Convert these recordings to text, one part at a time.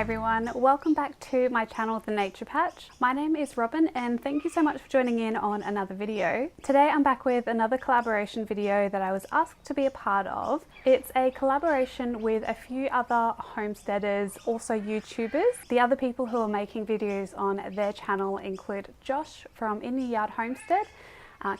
everyone, welcome back to my channel, The Nature Patch. My name is Robyn and thank you so much for joining in on another video. Today I'm back with another collaboration video that I was asked to be a part of. It's a collaboration with a few other homesteaders, also YouTubers. The other people who are making videos on their channel include Josh from In the Yard Homestead,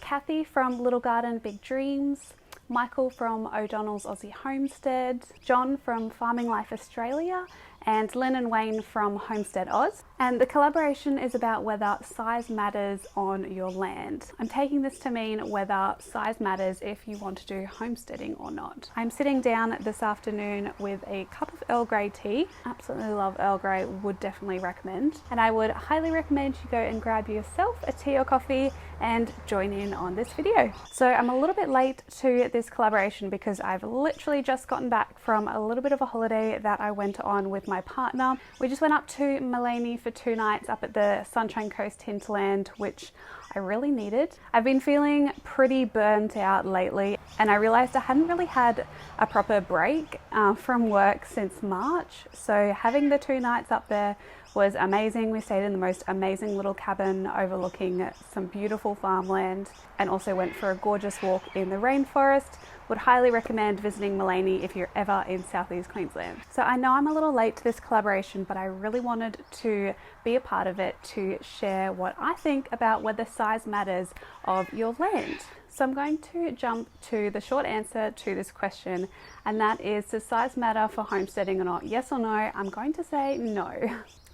Kathy from Little Garden Big Dreams, Michael from O'Donnell's Aussie Homestead, John from Farming Life Australia, and Lynn and Wayne from Homestead Oz. And the collaboration is about whether size matters on your land. I'm taking this to mean whether size matters if you want to do homesteading or not. I'm sitting down this afternoon with a cup of Earl Grey tea. Absolutely love Earl Grey, would definitely recommend. And I would highly recommend you go and grab yourself a tea or coffee and join in on this video. So I'm a little bit late to this collaboration because I've literally just gotten back from a little bit of a holiday that I went on with my partner. We just went up to Mullaney for 2 nights up at the Sunshine Coast hinterland, which I really needed. I've been feeling pretty burnt out lately and I realized I hadn't really had a proper break from work since March. So having the 2 nights up there was amazing. We stayed in the most amazing little cabin overlooking some beautiful farmland and also went for a gorgeous walk in the rainforest. Would highly recommend visiting Mullaney if you're ever in Southeast Queensland. So I know I'm a little late to this collaboration, but I really wanted to be a part of it to share what I think about whether size matters of your land. So I'm going to jump to the short answer to this question, and that is, does size matter for homesteading or not? Yes or no? I'm going to say no.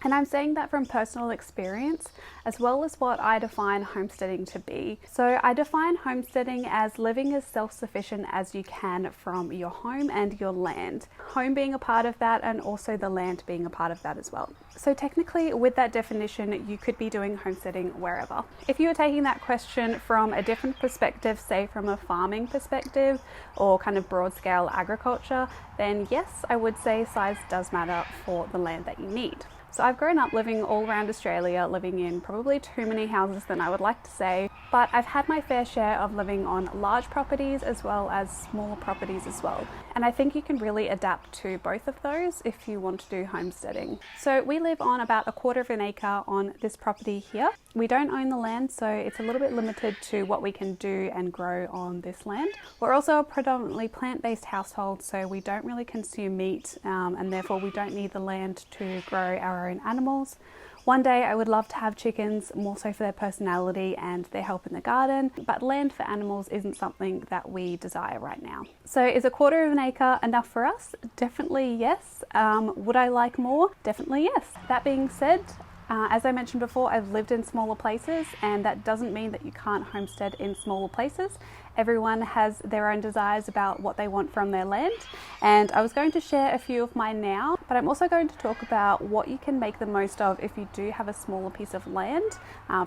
And I'm saying that from personal experience, as well as what I define homesteading to be. So I define homesteading as living as self-sufficient as you can from your home and your land. Home being a part of that, and also the land being a part of that as well. So technically, with that definition, you could be doing homesteading wherever. If you are taking that question from a different perspective, say from a farming perspective or kind of broad scale agriculture, then yes, I would say size does matter for the land that you need. So I've grown up living all around Australia, living in probably too many houses than I would like to say, but I've had my fair share of living on large properties as well as smaller properties as well. And I think you can really adapt to both of those if you want to do homesteading. So we live on about 1/4 acre on this property here. We don't own the land, so it's a little bit limited to what we can do and grow on this land. We're also a predominantly plant-based household, so we don't really consume meat, and therefore we don't need the land to grow our own animals. One day I would love to have chickens, more so for their personality and their help in the garden, but land for animals isn't something that we desire right now. So is 1/4 acre enough for us? Definitely yes. Would I like more? Definitely yes. That being said, as I mentioned before, I've lived in smaller places, and that doesn't mean that you can't homestead in smaller places. Everyone has their own desires about what they want from their land, and I was going to share a few of mine now, but I'm also going to talk about what you can make the most of if you do have a smaller piece of land,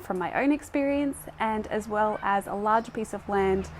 from my own experience, and as well as a larger piece of land,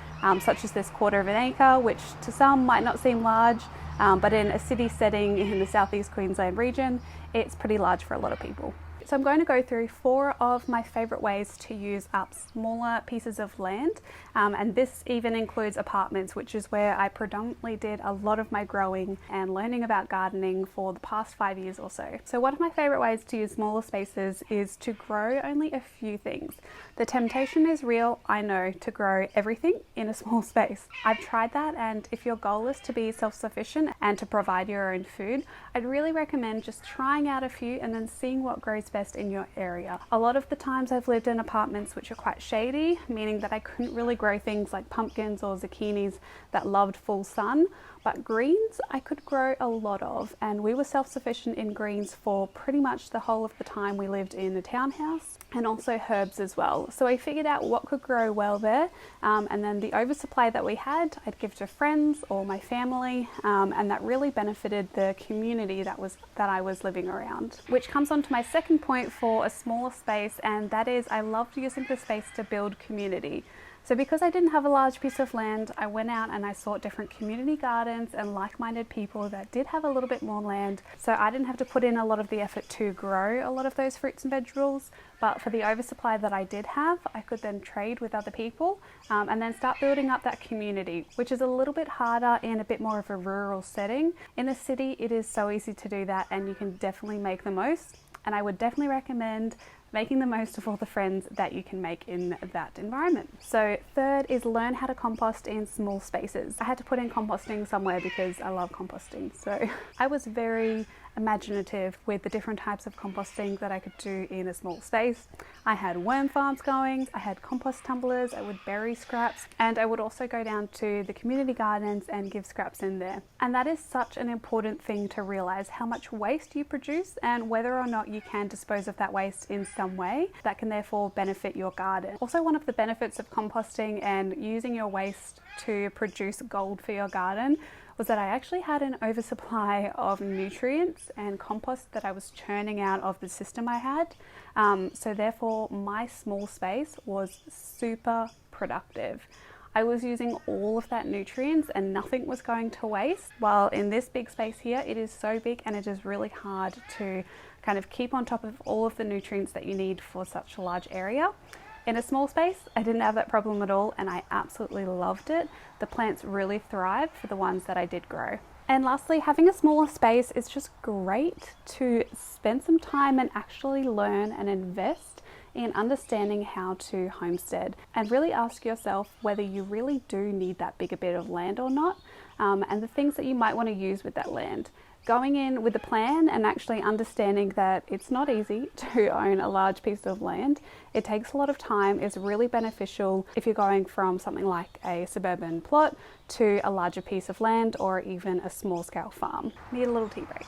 such as this 1/4 acre, which to some might not seem large, but in a city setting in the Southeast Queensland region, it's pretty large for a lot of people. So I'm going to go through 4 of my favourite ways to use up smaller pieces of land, and this even includes apartments, which is where I predominantly did a lot of my growing and learning about gardening for the past 5 years or so. So one of my favourite ways to use smaller spaces is to grow only a few things. The temptation is real, I know, to grow everything in a small space. I've tried that, and if your goal is to be self-sufficient and to provide your own food, I'd really recommend just trying out a few and then seeing what grows best in your area. A lot of the times I've lived in apartments which are quite shady, meaning that I couldn't really grow things like pumpkins or zucchinis that loved full sun, but greens I could grow a lot of, and we were self-sufficient in greens for pretty much the whole of the time we lived in the townhouse, and also herbs as well. So I figured out what could grow well there, and then the oversupply that we had I'd give to friends or my family, and that really benefited the community that I was living around. Which comes on to my second point for a smaller space, and that is I loved using the space to build community. So because I didn't have a large piece of land, I went out and I sought different community gardens and like-minded people that did have a little bit more land. So I didn't have to put in a lot of the effort to grow a lot of those fruits and vegetables, but for the oversupply that I did have, I could then trade with other people and then start building up that community, which is a little bit harder in a bit more of a rural setting. In a city, it is so easy to do that, and you can definitely make the most. And I would definitely recommend making the most of all the friends that you can make in that environment. So third is learn how to compost in small spaces. I had to put in composting somewhere because I love composting. So I was very imaginative with the different types of composting that I could do in a small space. I had worm farms going, I had compost tumblers, I would bury scraps, and I would also go down to the community gardens and give scraps in there. And that is such an important thing to realize, how much waste you produce and whether or not you can dispose of that waste in some way that can therefore benefit your garden. Also, one of the benefits of composting and using your waste to produce gold for your garden was that I actually had an oversupply of nutrients and compost that I was churning out of the system I had. So therefore my small space was super productive. I was using all of that nutrients and nothing was going to waste. While in this big space here, it is so big and it is really hard to kind of keep on top of all of the nutrients that you need for such a large area. In a small space, I didn't have that problem at all, and I absolutely loved it. The plants really thrived for the ones that I did grow. And lastly, having a smaller space is just great to spend some time and actually learn and invest in understanding how to homestead, and really ask yourself whether you really do need that bigger bit of land or not, and the things that you might want to use with that land. Going in with a plan and actually understanding that it's not easy to own a large piece of land. It takes a lot of time, is really beneficial if you're going from something like a suburban plot to a larger piece of land or even a small scale farm. Need a little tea break.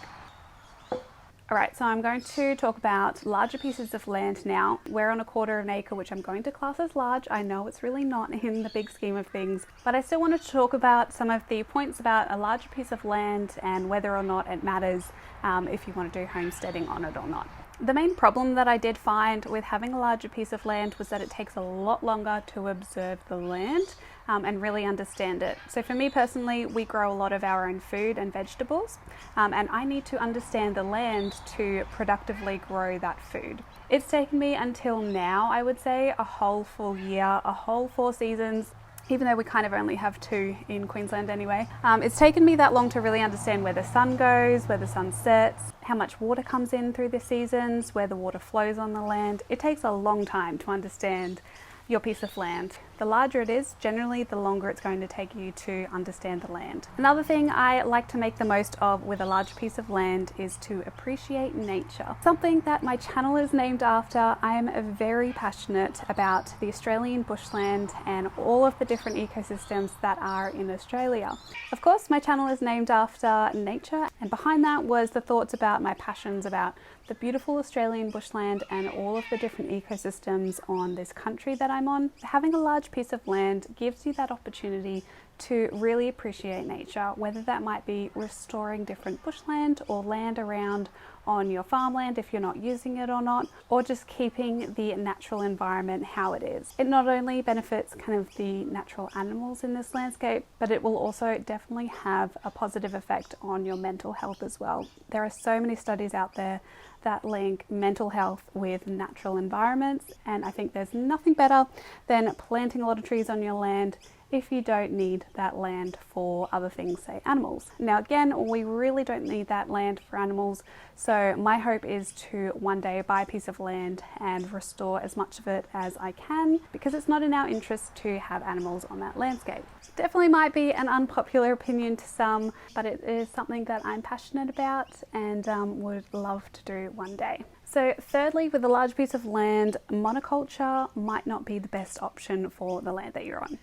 Alright, so I'm going to talk about larger pieces of land now. We're on 1/4 of an acre, which I'm going to class as large. I know it's really not in the big scheme of things, but I still wanted to talk about some of the points about a larger piece of land and whether or not it matters if you want to do homesteading on it or not. The main problem that I did find with having a larger piece of land was that it takes a lot longer to observe the land and really understand it. So for me personally, we grow a lot of our own food and vegetables, and I need to understand the land to productively grow that food. It's taken me until now, I would say, a whole full year, a whole 4 seasons, even though we kind of only have 2 in Queensland anyway. It's taken me that long to really understand where the sun goes, where the sun sets, how much water comes in through the seasons, where the water flows on the land. It takes a long time to understand your piece of land. The larger it is, generally the longer it's going to take you to understand the land. Another thing I like to make the most of with a large piece of land is to appreciate nature. Something that my channel is named after. I am very passionate about the Australian bushland and all of the different ecosystems that are in Australia. Of course, my channel is named after nature, and behind that was the thoughts about my passions about the beautiful Australian bushland and all of the different ecosystems on this country that I'm on. Having a large piece of land gives you that opportunity to really appreciate nature, whether that might be restoring different bushland or land around on your farmland if you're not using it or not, or just keeping the natural environment how it is. It not only benefits kind of the natural animals in this landscape, but it will also definitely have a positive effect on your mental health as well. There are so many studies out there that link mental health with natural environments, and I think there's nothing better than planting a lot of trees on your land if you don't need that land for other things, say animals. Now again, we really don't need that land for animals, so my hope is to one day buy a piece of land and restore as much of it as I can, because it's not in our interest to have animals on that landscape. Definitely might be an unpopular opinion to some, but it is something that I'm passionate about and would love to do one day. So thirdly, with a large piece of land, monoculture might not be the best option for the land that you're on.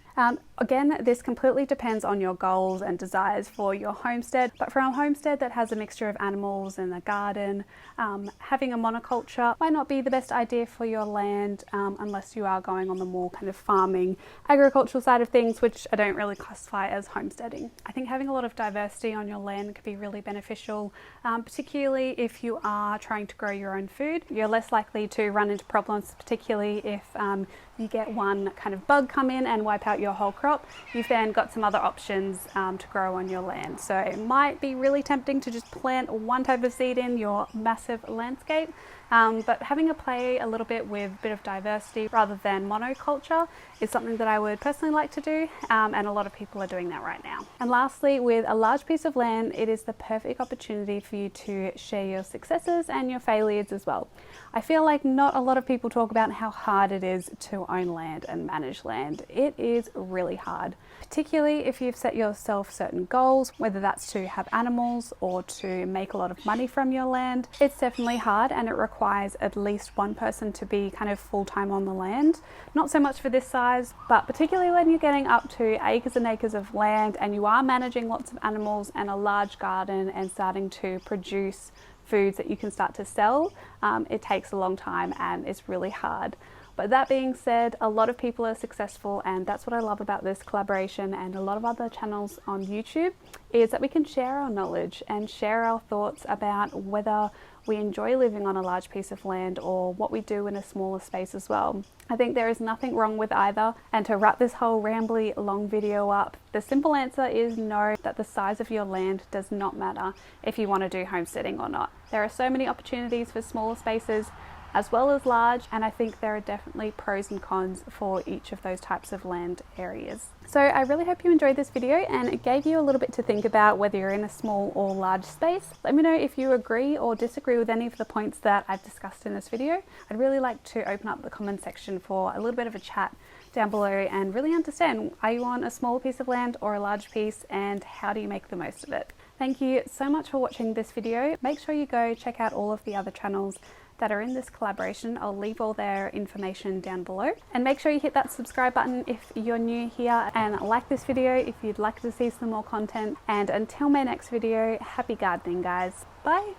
Again, this completely depends on your goals and desires for your homestead, but for a homestead that has a mixture of animals and a garden, having a monoculture might not be the best idea for your land unless you are going on the more kind of farming, agricultural side of things, which I don't really classify as homesteading. I think having a lot of diversity on your land could be really beneficial, particularly if you are trying to grow your own food. You're less likely to run into problems, particularly if you get one kind of bug come in and wipe out your whole crop. You've then got some other options to grow on your land. So it might be really tempting to just plant one type of seed in your massive landscape, but having a play a little bit with a bit of diversity rather than monoculture is something that I would personally like to do, and a lot of people are doing that right now. And lastly, with a large piece of land, it is the perfect opportunity for you to share your successes and your failures as well. I feel like not a lot of people talk about how hard it is to own land and manage land. It is really hard, particularly if you've set yourself certain goals, whether that's to have animals or to make a lot of money from your land. It's definitely hard, and it requires at least one person to be kind of full-time on the land. Not so much for this size, but particularly when you're getting up to acres and acres of land and you are managing lots of animals and a large garden and starting to produce foods that you can start to sell, it takes a long time and it's really hard. But that being said, a lot of people are successful, and that's what I love about this collaboration and a lot of other channels on YouTube, is that we can share our knowledge and share our thoughts about whether we enjoy living on a large piece of land or what we do in a smaller space as well. I think there is nothing wrong with either, and to wrap this whole rambly long video up, the simple answer is no, that the size of your land does not matter if you want to do homesteading or not. There are so many opportunities for smaller spaces as well as large, and I think there are definitely pros and cons for each of those types of land areas. So I really hope you enjoyed this video and it gave you a little bit to think about whether you're in a small or large space. Let me know if you agree or disagree with any of the points that I've discussed in this video. I'd really like to open up the comment section for a little bit of a chat down below and really understand, are you on a small piece of land or a large piece, and how do you make the most of it? Thank you so much for watching this video. Make sure you go check out all of the other channels that are in this collaboration. I'll leave all their information down below, and make sure you hit that subscribe button if you're new here, and like this video if you'd like to see some more content. And until my next video, happy gardening guys. Bye.